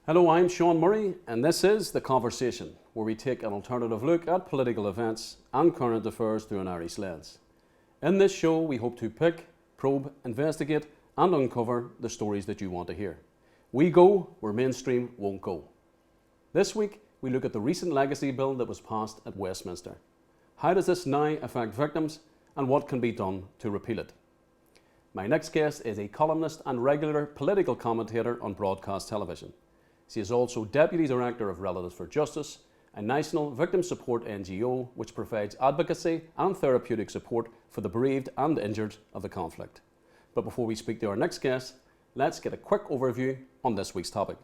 Hello, I'm Sean Murray, and this is The Conversation, where we take an alternative look at political events and current affairs through an Irish lens. In this show, we hope to pick, probe, investigate, and uncover the stories that you want to hear. We go where mainstream won't go. This week, we look at the recent legacy bill that was passed at Westminster. How does this now affect victims, and what can be done to repeal it? My next guest is a columnist and regular political commentator on broadcast television. She is also Deputy Director of Relatives for Justice, a national victim support NGO which provides advocacy and therapeutic support for the bereaved and injured of the conflict. But before we speak to our next guest, let's get a quick overview on this week's topic.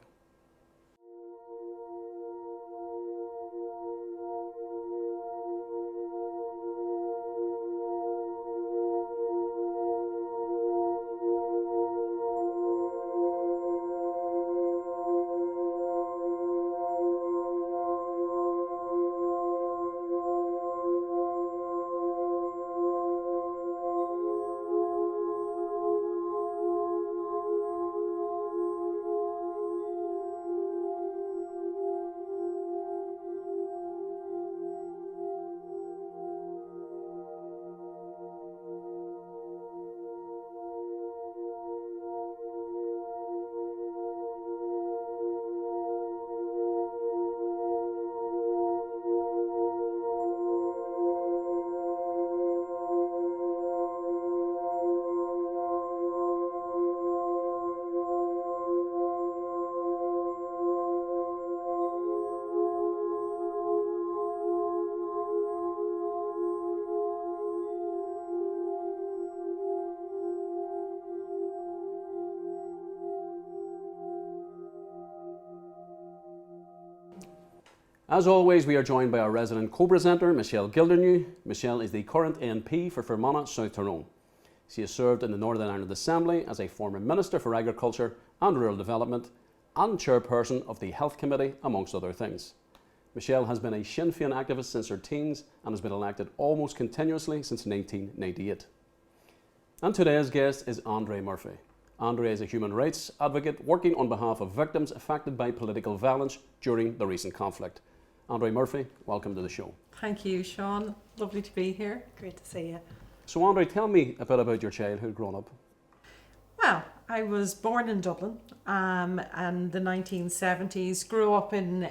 As always, we are joined by our resident co-presenter, Michelle Gildernew. Michelle is the current MP for Fermanagh, South Tyrone. She has served in the Northern Ireland Assembly as a former Minister for Agriculture and Rural Development and chairperson of the Health Committee, amongst other things. Michelle has been a Sinn Féin activist since her teens and has been elected almost continuously since 1998. And today's guest is Andrée Murphy. André is a human rights advocate working on behalf of victims affected by political violence during the recent conflict. Andrée Murphy, welcome to the show. Thank you, Sean. Lovely to be here. Great to see you. So André, tell me a bit about your childhood growing up. Well, I was born in Dublin in the 1970s, grew up in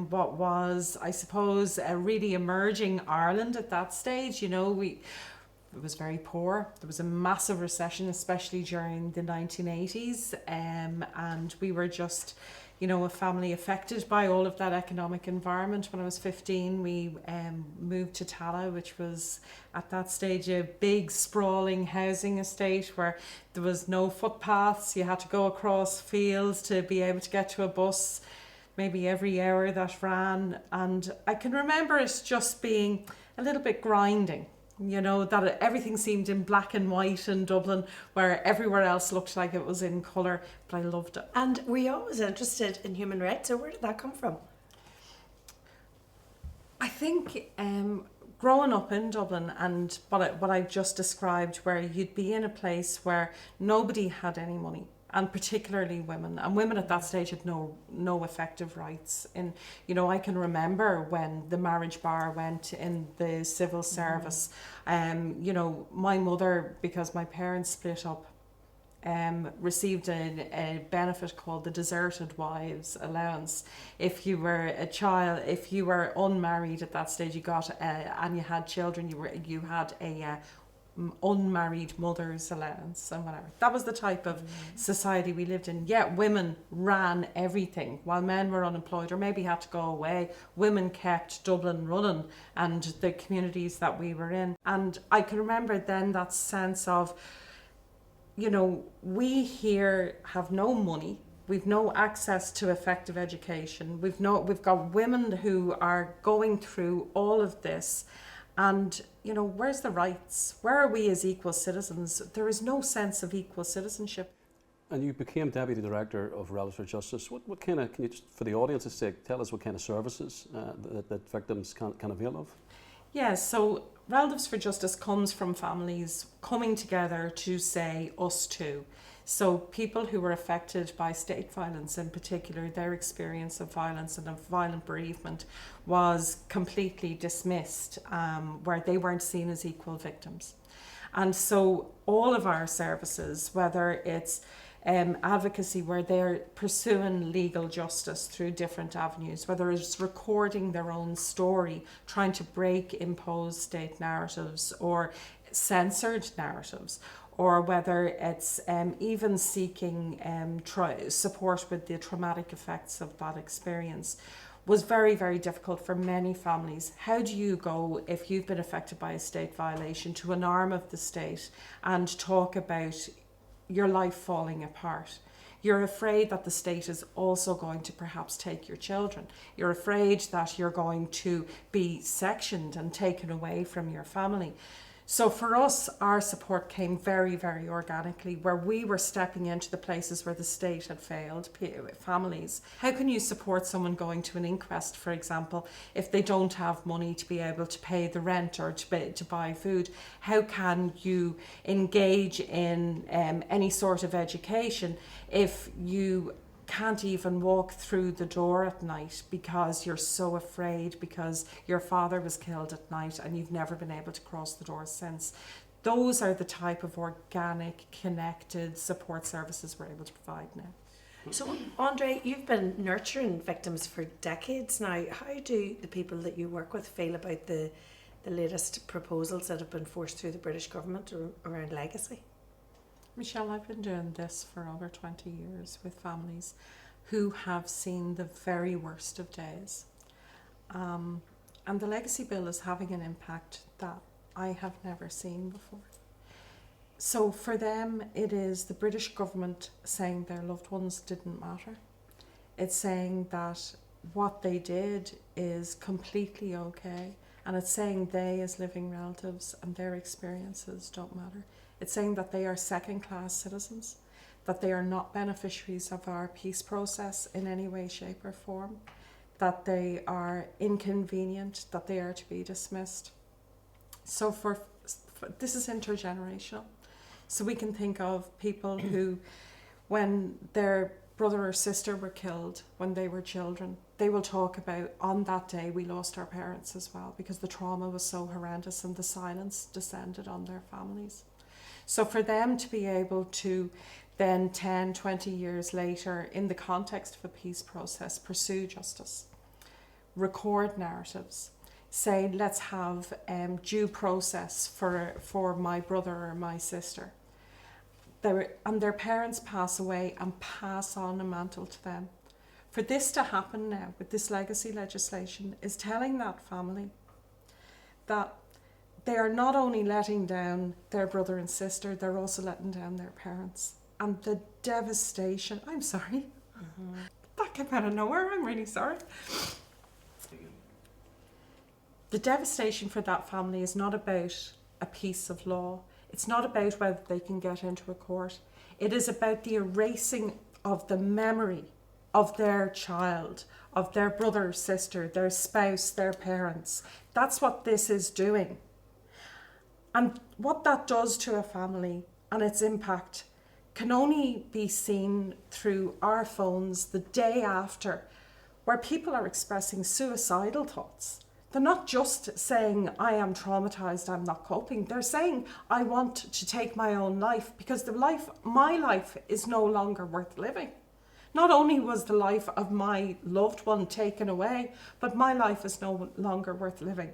what was, I suppose, a really emerging Ireland at that stage. You know, it was very poor. There was a massive recession, especially during the 1980s, and we were just, you know, a family affected by all of that economic environment. When I was 15, we moved to Tala, which was at that stage a big sprawling housing estate where there was no footpaths. You had to go across fields to be able to get to a bus maybe every hour that ran. And I can remember it just being a little bit grinding. You know, that everything seemed in black and white in Dublin, where everywhere else looked like it was in colour, but I loved it. And were you always interested in human rights, so where did that come from? I think growing up in Dublin and what I've just described, where you'd be in a place where nobody had any money, and particularly women. And women at that stage had no effective rights. And, you know, I can remember when the marriage bar went in the civil service. You know, my mother, because my parents split up, received a benefit called the Deserted Wives Allowance. If you were a child, if you were unmarried at that stage, you got and you had children, you had a unmarried mother's allowance and whatever. That was the type of society we lived in. Yet women ran everything while men were unemployed or maybe had to go away. Women kept Dublin running and the communities that we were in. And I can remember then that sense of, you know, we here have no money. We've no access to effective education. We've got women who are going through all of this. And, you know, where's the rights? Where are we as equal citizens? There is no sense of equal citizenship. And you became Deputy Director of Relatives for Justice. What kind of, can you just, for the audience's sake, tell us what kind of services that victims can avail of? Yes, so Relatives for Justice comes from families coming together to say us too. So people who were affected by state violence in particular, their experience of violence and of violent bereavement was completely dismissed, where they weren't seen as equal victims. And so all of our services, whether it's advocacy where they're pursuing legal justice through different avenues, whether it's recording their own story, trying to break imposed state narratives or censored narratives, or whether it's even seeking support with the traumatic effects of that experience, was very, very difficult for many families. How do you go, if you've been affected by a state violation, to an arm of the state and talk about your life falling apart? You're afraid that the state is also going to perhaps take your children. You're afraid that you're going to be sectioned and taken away from your family. So for us, our support came very, very organically, where we were stepping into the places where the state had failed families. How can you support someone going to an inquest, for example, if they don't have money to be able to pay the rent or to buy food? How can you engage in any sort of education if you can't even walk through the door at night because you're so afraid because your father was killed at night and you've never been able to cross the door since? Those are the type of organic, connected support services we're able to provide now. So, André, you've been nurturing victims for decades now. How do the people that you work with feel about the latest proposals that have been forced through the British government around legacy? Michelle, I've been doing this for over 20 years with families who have seen the very worst of days. And the legacy bill is having an impact that I have never seen before. So for them, it is the British government saying their loved ones didn't matter. It's saying that what they did is completely okay. And it's saying they, as living relatives, and their experiences don't matter. It's saying that they are second-class citizens, that they are not beneficiaries of our peace process in any way, shape or form, that they are inconvenient, that they are to be dismissed. So for this is intergenerational. So we can think of people who, when their brother or sister were killed when they were children, they will talk about, on that day we lost our parents as well, because the trauma was so horrendous and the silence descended on their families. So for them to be able to then 10, 20 years later, in the context of a peace process, pursue justice, record narratives, say, let's have due process for my brother or my sister. And their parents pass away and pass on a mantle to them. For this to happen now with this legacy legislation is telling that family that they are not only letting down their brother and sister, they're also letting down their parents. And the devastation, I'm sorry, that came out of nowhere, I'm really sorry. The devastation for that family is not about a piece of law. It's not about whether they can get into a court. It is about the erasing of the memory of their child, of their brother or sister, their spouse, their parents. That's what this is doing. And what that does to a family and its impact can only be seen through our phones the day after, where people are expressing suicidal thoughts. They're not just saying, I am traumatized, I'm not coping. They're saying, I want to take my own life because my life is no longer worth living. Not only was the life of my loved one taken away, but my life is no longer worth living.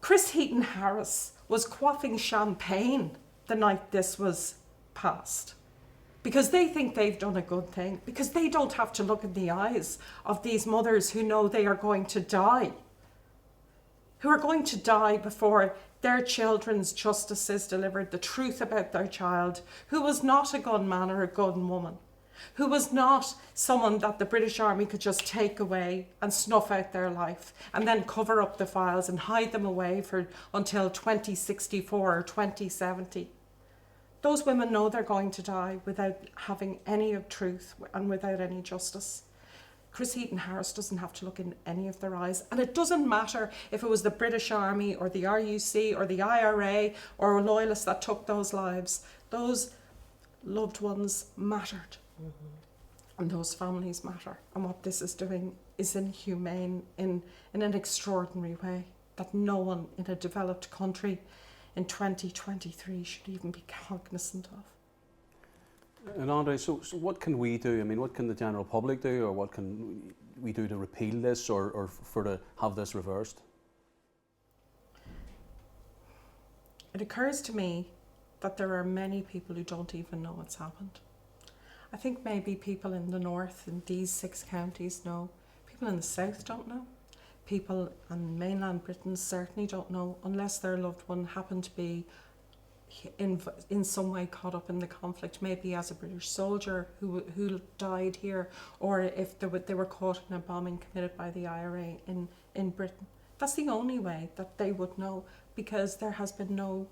Chris Heaton Harris was quaffing champagne the night this was passed because they think they've done a good thing, because they don't have to look in the eyes of these mothers who know they are going to die, who are going to die before their children's justice is delivered, the truth about their child, who was not a gunman or a gunwoman, who was not someone that the British Army could just take away and snuff out their life and then cover up the files and hide them away until 2064 or 2070. Those women know they're going to die without having any of truth and without any justice. Chris Heaton Harris doesn't have to look in any of their eyes. And it doesn't matter if it was the British Army or the RUC or the IRA or a loyalist that took those lives. Those loved ones mattered. And those families matter. And what this is doing is inhumane in an extraordinary way that no one in a developed country in 2023 should even be cognizant of. And André, so what can we do? I mean, what can the general public do, or what can we do to repeal this, or for to have this reversed? It occurs to me that there are many people who don't even know what's happened. I think maybe people in the north, in these 6 counties, know. People in the south don't know. People in mainland Britain certainly don't know, unless their loved one happened to be in some way caught up in the conflict, maybe as a British soldier who died here, or if they were caught in a bombing committed by the IRA in Britain. That's the only way that they would know, because there has been no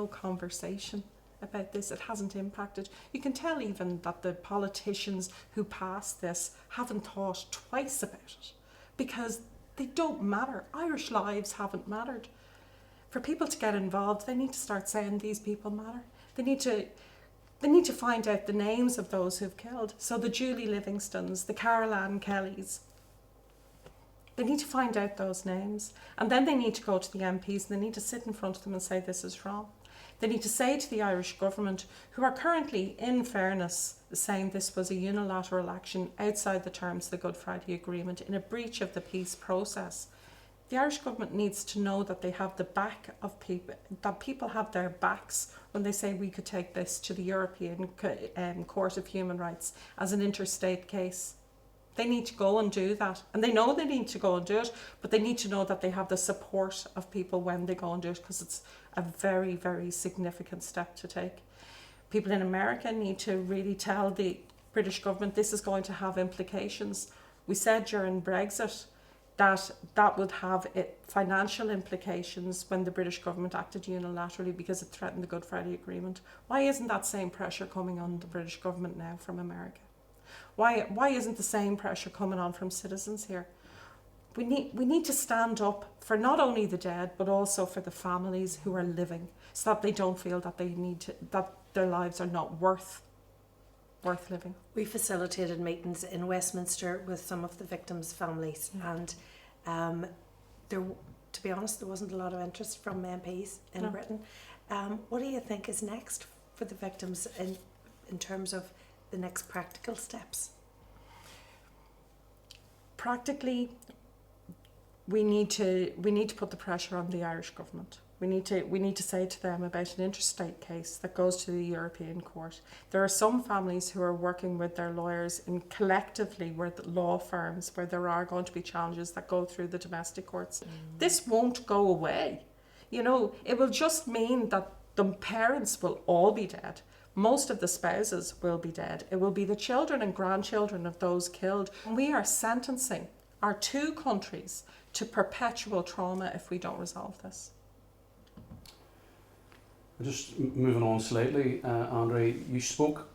conversation about this. It hasn't impacted. You can tell even that the politicians who passed this haven't thought twice about it, because they don't matter. Irish lives haven't mattered. For people to get involved, they need to start saying these people matter. They need to find out the names of those who've killed. So the Julie Livingstons, the Carol Ann Kellys, they need to find out those names. And then they need to go to the MPs and they need to sit in front of them and say this is wrong. They need to say to the Irish government, who are currently, in fairness, saying this was a unilateral action outside the terms of the Good Friday Agreement in a breach of the peace process. The Irish government needs to know that they have the back of people, that people have their backs when they say we could take this to the European Court of Human Rights as an interstate case. They need to go and do that. And they know they need to go and do it, but they need to know that they have the support of people when they go and do it, because it's a very, very significant step to take. People in America need to really tell the British government this is going to have implications. We said during Brexit that would have financial implications when the British government acted unilaterally because it threatened the Good Friday Agreement. Why isn't that same pressure coming on the British government now from America? Why isn't the same pressure coming on from citizens here? We need to stand up for not only the dead, but also for the families who are living, so that they don't feel that that their lives are not worth living. We facilitated meetings in Westminster with some of the victims' families, and there, to be honest, there wasn't a lot of interest from MPs in Britain. What do you think is next for the victims in terms of the next practical steps? Practically, we need to put the pressure on the Irish government. We need to say to them about an interstate case that goes to the European Court. There are some families who are working with their lawyers in collectively with law firms where there are going to be challenges that go through the domestic courts. This won't go away. You know, it will just mean that the parents will all be dead. Most of the spouses will be dead. It will be the children and grandchildren of those killed. And we are sentencing our 2 countries to perpetual trauma if we don't resolve this. Just moving on slightly, André, you spoke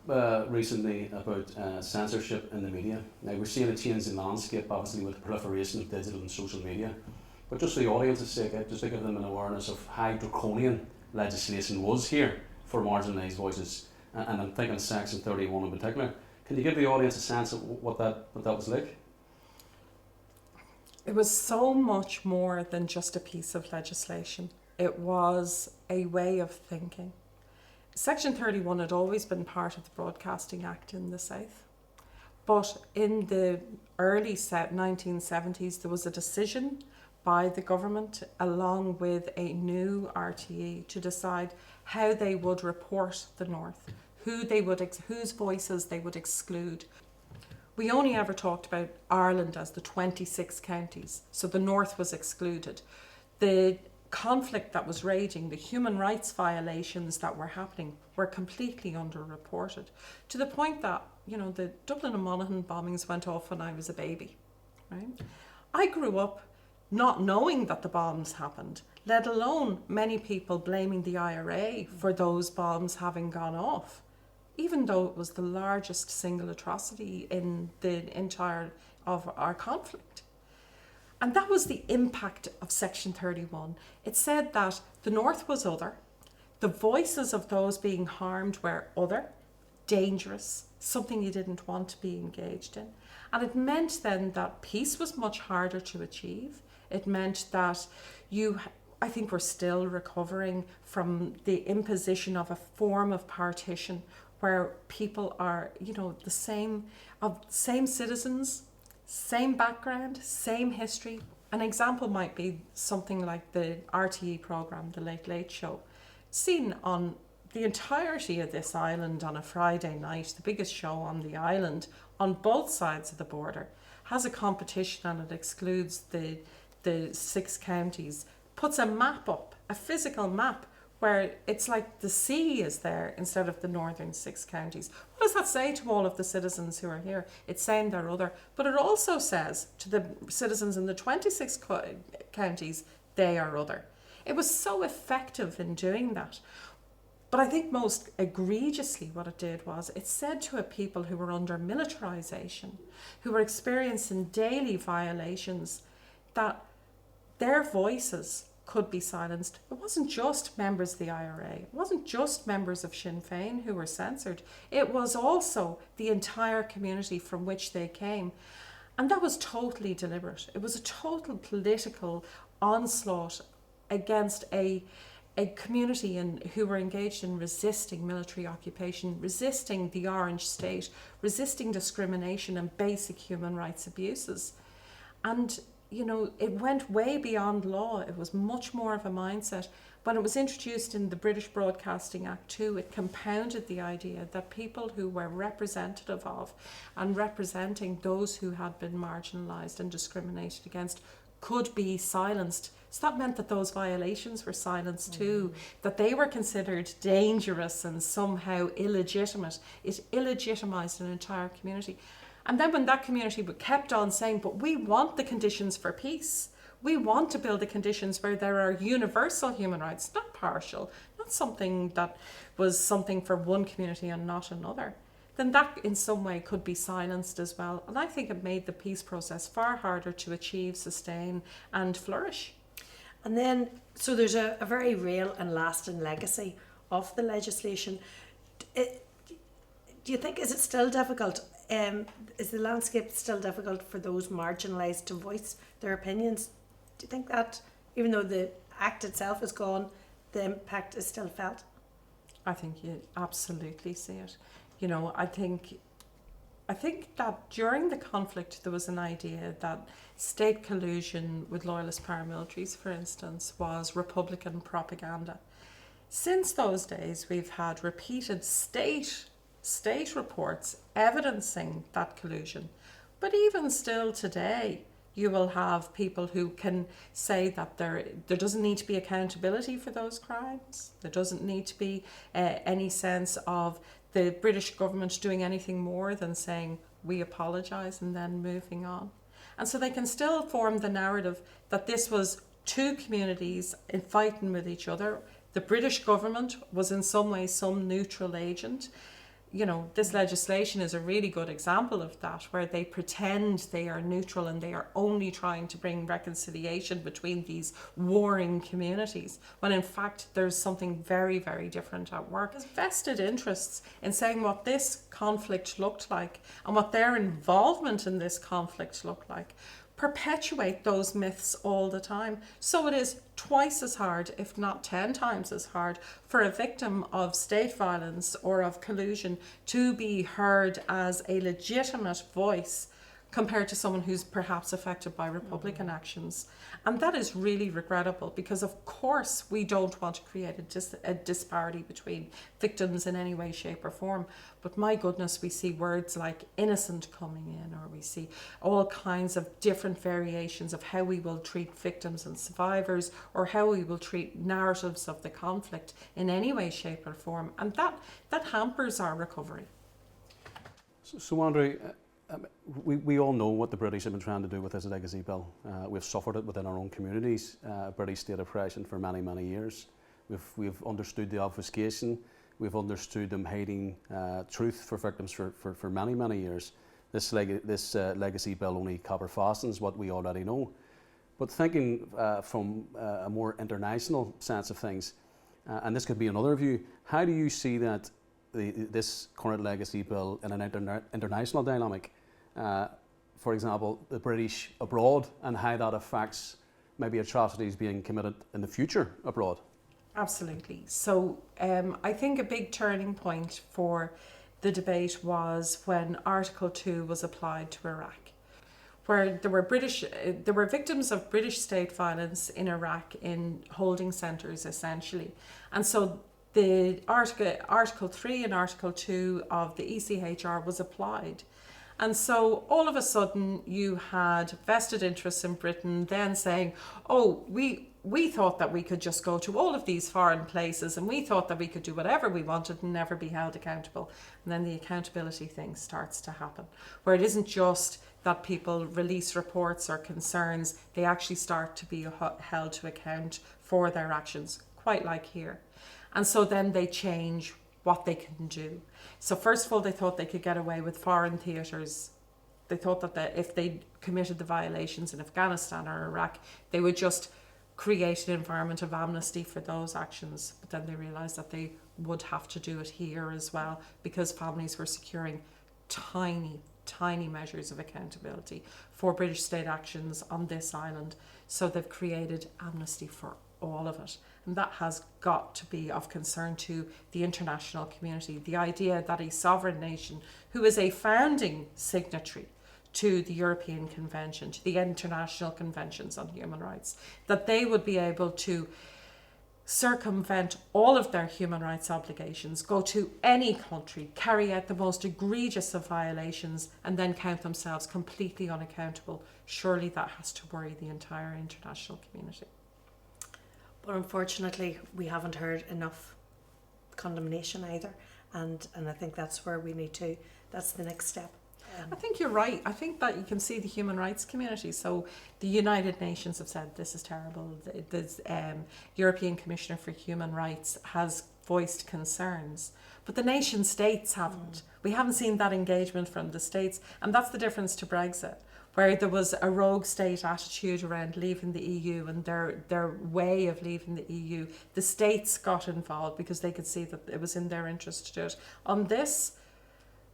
recently about censorship in the media. Now, we're seeing a change in landscape, obviously, with the proliferation of digital and social media. But just for the audience's sake, just to give them an awareness of how draconian legislation was here for marginalised voices, and I'm thinking Section 31 in particular. Can you give the audience a sense of what that was like? It was so much more than just a piece of legislation. It was a way of thinking. Section 31 had always been part of the Broadcasting Act in the South. But in the early 1970s, there was a decision by the government, along with a new RTE, to decide how they would report the North, whose voices they would exclude. We only ever talked about Ireland as the 26 counties, so the North was excluded. The conflict that was raging, the human rights violations that were happening, were completely underreported, to the point that, you know, the Dublin and Monaghan bombings went off when I was a baby, right? I grew up not knowing that the bombs happened, let alone many people blaming the IRA for those bombs having gone off, even though it was the largest single atrocity in the entire of our conflict. And that was the impact of Section 31. It said that the North was other, the voices of those being harmed were other, dangerous, something you didn't want to be engaged in. And it meant then that peace was much harder to achieve. It meant that I think we're still recovering from the imposition of a form of partition where people are, the same citizens, same background, same history. An example might be something like the RTE programme, The Late Late Show, seen on the entirety of this island on a Friday night, the biggest show on the island, on both sides of the border, has a competition and it excludes the 6 counties, puts a map up, a physical map, where it's like the sea is there instead of the northern 6 counties. What does that say to all of the citizens who are here? It's saying they're other, but it also says to the citizens in the 26 counties, they are other. It was so effective in doing that. But I think most egregiously what it did was it said to a people who were under militarisation, who were experiencing daily violations, that their voices could be silenced. It wasn't just members of the IRA, it wasn't just members of Sinn Féin who were censored, it was also the entire community from which they came. And that was totally deliberate. It was a total political onslaught against a community who were engaged in resisting military occupation, resisting the Orange State, resisting discrimination and basic human rights abuses. And it went way beyond law. It was much more of a mindset. When it was introduced in the British Broadcasting Act too, it compounded the idea that people who were representative of and representing those who had been marginalised and discriminated against could be silenced. So that meant that those violations were silenced too, that they were considered dangerous and somehow illegitimate. It illegitimised an entire community. And then when that community kept on saying, but we want the conditions for peace, we want to build the conditions where there are universal human rights, not partial, not something that was something for one community and not another, then that in some way could be silenced as well. And I think it made the peace process far harder to achieve, sustain and flourish. And then, so there's a very real and lasting legacy of the legislation. Do you think, is it still difficult? Is the landscape still difficult for those marginalised to voice their opinions? Do you think that, even though the act itself is gone, the impact is still felt? I think you absolutely see it. I think that during the conflict there was an idea that state collusion with loyalist paramilitaries, for instance, was Republican propaganda. Since those days, we've had repeated state reports evidencing that collusion. But even still today, you will have people who can say that there doesn't need to be accountability for those crimes. There doesn't need to be any sense of the British government doing anything more than saying, we apologise and then moving on. And so they can still form the narrative that this was 2 communities fighting with each other. The British government was in some way some neutral agent. This legislation is a really good example of that, where they pretend they are neutral and they are only trying to bring reconciliation between these warring communities, when in fact there's something very, very different at work. There's vested interests in saying what this conflict looked like and what their involvement in this conflict looked like. Perpetuate those myths all the time. So it is twice as hard, if not 10 times as hard, for a victim of state violence or of collusion to be heard as a legitimate voice compared to someone who's perhaps affected by Republican actions. And that is really regrettable, because of course we don't want to create a disparity between victims in any way, shape or form. But my goodness, we see words like innocent coming in, or we see all kinds of different variations of how we will treat victims and survivors, or how we will treat narratives of the conflict in any way, shape or form. And that hampers our recovery. So André, we all know what the British have been trying to do with this legacy bill. We've suffered it within our own communities, British state oppression for many, many years. We've understood the obfuscation. We've understood them hiding truth for victims for many, many years. This legacy bill only copper fastens what we already know. But thinking from a more international sense of things, and this could be another view, how do you see that this current legacy bill in an international dynamic, for example, the British abroad, and how that affects maybe atrocities being committed in the future abroad? Absolutely. So I think a big turning point for the debate was when Article 2 was applied to Iraq, where there were victims of British state violence in Iraq in holding centres essentially. And so the Article 3 and Article 2 of the ECHR was applied. And so all of a sudden you had vested interests in Britain then saying, oh, we thought that we could just go to all of these foreign places and we thought that we could do whatever we wanted and never be held accountable. And then the accountability thing starts to happen, where it isn't just that people release reports or concerns, they actually start to be held to account for their actions, quite like here. And so then they change what they can do. So first of all, they thought they could get away with foreign theatres. They thought that if they committed the violations in Afghanistan or Iraq, they would just create an environment of amnesty for those actions. But then they realised that they would have to do it here as well, because families were securing tiny measures of accountability for British state actions on this island. So they've created amnesty for all of it. And that has got to be of concern to the international community. The idea that a sovereign nation who is a founding signatory to the European Convention, to the international conventions on human rights, that they would be able to circumvent all of their human rights obligations, go to any country, carry out the most egregious of violations, and then count themselves completely unaccountable. Surely that has to worry the entire international community. But unfortunately, we haven't heard enough condemnation either. And I think that's where we need to, that's the next step. I think you're right. I think that you can see the human rights community. So the United Nations have said this is terrible. The European Commissioner for Human Rights has voiced concerns. But the nation states haven't. We haven't seen that engagement from the states. And that's the difference to Brexit, where there was a rogue state attitude around leaving the EU and their way of leaving the EU. The states got involved because they could see that it was in their interest to do it. On this,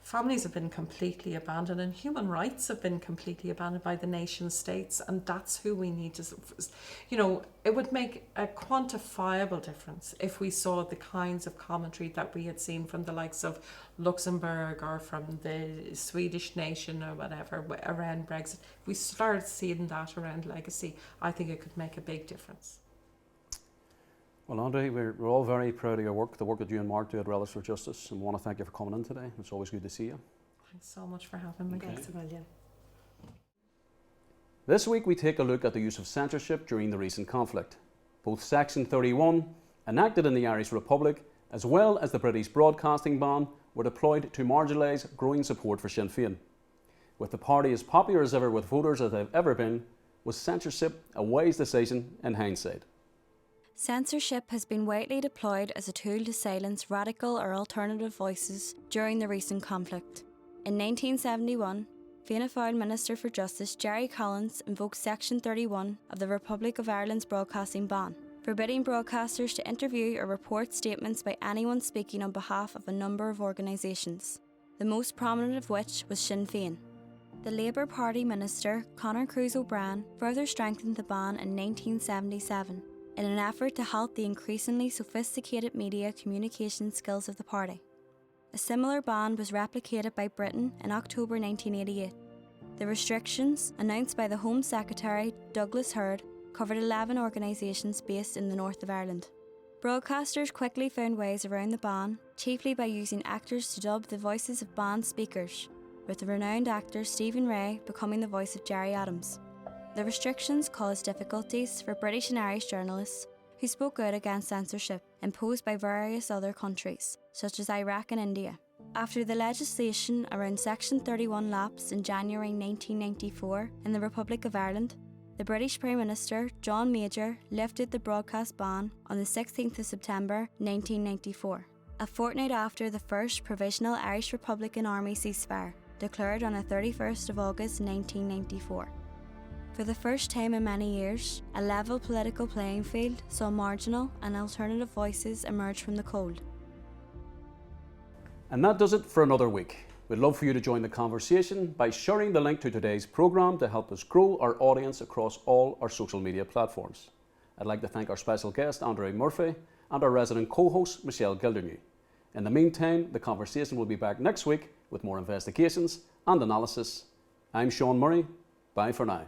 families have been completely abandoned and human rights have been completely abandoned by the nation states, and that's who we need to, it would make a quantifiable difference if we saw the kinds of commentary that we had seen from the likes of Luxembourg or from the Swedish nation or whatever around Brexit. If we started seeing that around legacy, I think it could make a big difference. Well, André, we're all very proud of your work, the work that you and Mark do at Relics for Justice, and we want to thank you for coming in today. It's always good to see you. Thanks so much for having me. Okay. Thanks a million. This week we take a look at the use of censorship during the recent conflict. Both Section 31, enacted in the Irish Republic, as well as the British broadcasting ban, were deployed to marginalise growing support for Sinn Féin. With the party as popular as ever with voters as they've ever been, was censorship a wise decision in hindsight? Censorship has been widely deployed as a tool to silence radical or alternative voices during the recent conflict. In 1971, Fianna Fáil Minister for Justice Gerry Collins invoked Section 31 of the Republic of Ireland's broadcasting ban, forbidding broadcasters to interview or report statements by anyone speaking on behalf of a number of organisations, the most prominent of which was Sinn Féin. The Labour Party Minister, Conor Cruise O'Brien, further strengthened the ban in 1977 in an effort to halt the increasingly sophisticated media communication skills of the party. A similar ban was replicated by Britain in October 1988. The restrictions, announced by the Home Secretary Douglas Hurd, covered 11 organisations based in the north of Ireland. Broadcasters quickly found ways around the ban, chiefly by using actors to dub the voices of banned speakers, with the renowned actor Stephen Ray becoming the voice of Gerry Adams. The restrictions caused difficulties for British and Irish journalists who spoke out against censorship imposed by various other countries, such as Iraq and India. After the legislation around Section 31 lapsed in January 1994 in the Republic of Ireland, the British Prime Minister, John Major, lifted the broadcast ban on the 16th of September 1994, a fortnight after the first Provisional Irish Republican Army ceasefire, declared on the 31st of August 1994. For the first time in many years, a level political playing field saw marginal and alternative voices emerge from the cold. And that does it for another week. We'd love for you to join the conversation by sharing the link to today's programme to help us grow our audience across all our social media platforms. I'd like to thank our special guest, Andrée Murphy, and our resident co-host, Michelle Gildernew. In the meantime, the conversation will be back next week with more investigations and analysis. I'm Sean Murray. Bye for now.